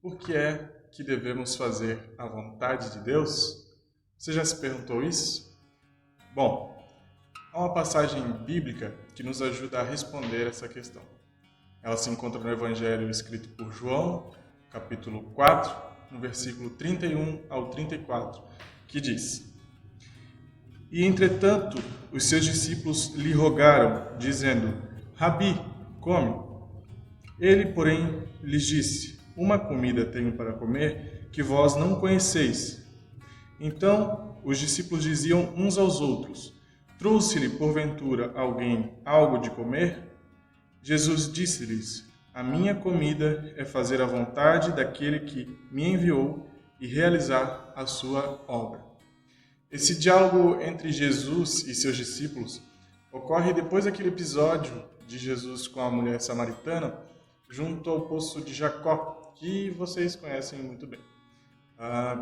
Por que é que devemos fazer a vontade de Deus? Você já se perguntou isso? Bom, há uma passagem bíblica que nos ajuda a responder essa questão. Ela se encontra no Evangelho escrito por João, capítulo 4, no versículo 31 ao 34, que diz: E entretanto, os seus discípulos lhe rogaram, dizendo: Rabi, come. Ele, porém, lhes disse: Uma comida tenho para comer que vós não conheceis. Então os discípulos diziam uns aos outros: Trouxe-lhe, porventura, alguém algo de comer? Jesus disse-lhes: A minha comida é fazer a vontade daquele que me enviou e realizar a sua obra. Esse diálogo entre Jesus e seus discípulos ocorre depois daquele episódio de Jesus com a mulher samaritana junto ao poço de Jacó, que vocês conhecem muito bem.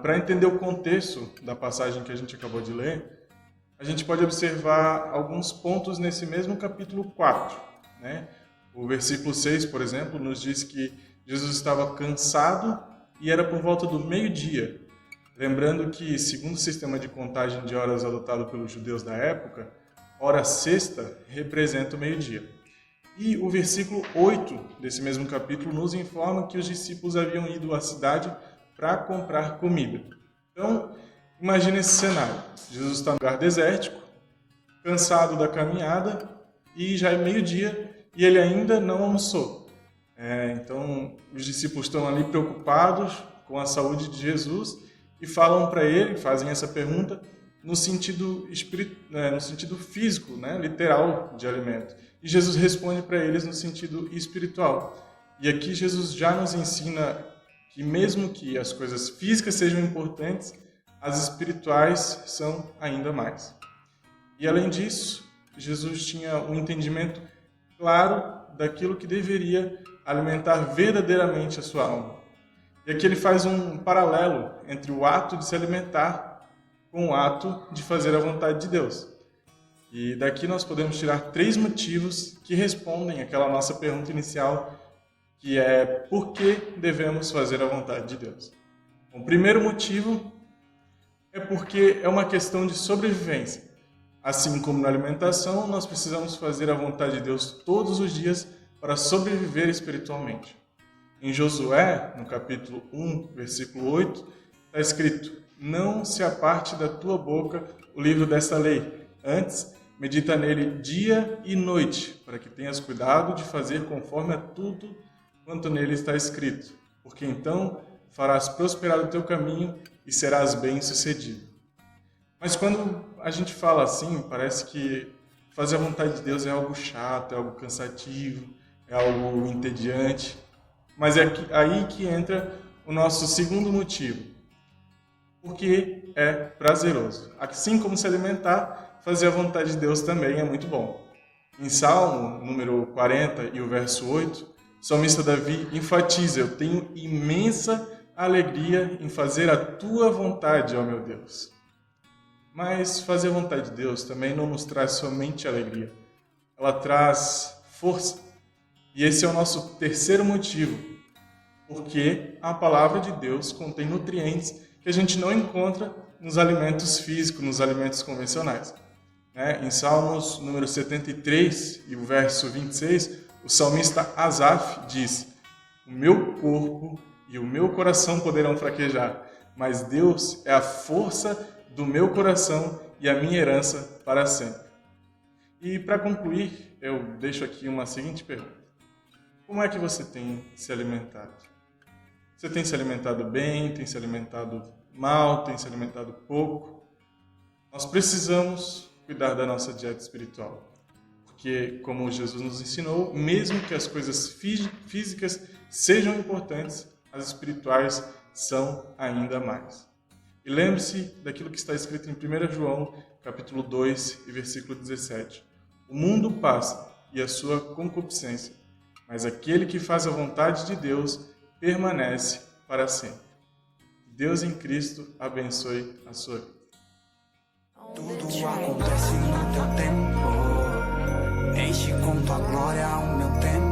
Para entender o contexto da passagem que a gente acabou de ler, a gente pode observar alguns pontos nesse mesmo capítulo 4. Né? O versículo 6, por exemplo, nos diz que Jesus estava cansado e era por volta do meio-dia. Lembrando que, segundo o sistema de contagem de horas adotado pelos judeus da época, hora sexta representa o meio-dia. E o versículo 8 desse mesmo capítulo nos informa que os discípulos haviam ido à cidade para comprar comida. Então, imagine esse cenário. Jesus está num lugar desértico, cansado da caminhada, e já é meio-dia e ele ainda não almoçou. Então, os discípulos estão ali preocupados com a saúde de Jesus e falam para ele, fazem essa pergunta no sentido físico, né, literal de alimento. E Jesus responde para eles no sentido espiritual. E aqui Jesus já nos ensina que mesmo que as coisas físicas sejam importantes, as espirituais são ainda mais. E além disso, Jesus tinha um entendimento claro daquilo que deveria alimentar verdadeiramente a sua alma. E aqui ele faz um paralelo entre o ato de se alimentar com o ato de fazer a vontade de Deus. E daqui nós podemos tirar 3 motivos que respondem àquela nossa pergunta inicial, que é: por que devemos fazer a vontade de Deus? O primeiro motivo é porque é uma questão de sobrevivência. Assim como na alimentação, nós precisamos fazer a vontade de Deus todos os dias para sobreviver espiritualmente. Em Josué, no capítulo 1, versículo 8, está escrito: Não se aparte da tua boca o livro desta lei. Antes, medita nele dia e noite, para que tenhas cuidado de fazer conforme a tudo quanto nele está escrito. Porque então farás prosperar o teu caminho e serás bem-sucedido. Mas quando a gente fala assim, parece que fazer a vontade de Deus é algo chato, é algo cansativo, é algo entediante. Mas é aí que entra o nosso segundo motivo. Porque é prazeroso. Assim como se alimentar, fazer a vontade de Deus também é muito bom. Em Salmo número 40 e o verso 8, o salmista Davi enfatiza: Eu tenho imensa alegria em fazer a tua vontade, ó meu Deus. Mas fazer a vontade de Deus também não nos traz somente alegria. Ela traz força. E esse é o nosso terceiro motivo, porque a palavra de Deus contém nutrientes que a gente não encontra nos alimentos físicos, nos alimentos convencionais. Em Salmos número 73 e o verso 26, o salmista Asaf diz: O meu corpo e o meu coração poderão fraquejar, mas Deus é a força do meu coração e a minha herança para sempre. E para concluir, eu deixo aqui uma seguinte pergunta: como é que você tem se alimentado? Você tem se alimentado bem? Tem se alimentado mal? Tem se alimentado pouco? Nós precisamos cuidar da nossa dieta espiritual. Porque, como Jesus nos ensinou, mesmo que as coisas físicas sejam importantes, as espirituais são ainda mais. E lembre-se daquilo que está escrito em 1 João, capítulo 2 e versículo 17. O mundo passa e a sua concupiscência, mas aquele que faz a vontade de Deus permanece para sempre. Deus em Cristo abençoe a sua vida. Tudo acontece no teu tempo, enche com tua glória o meu tempo.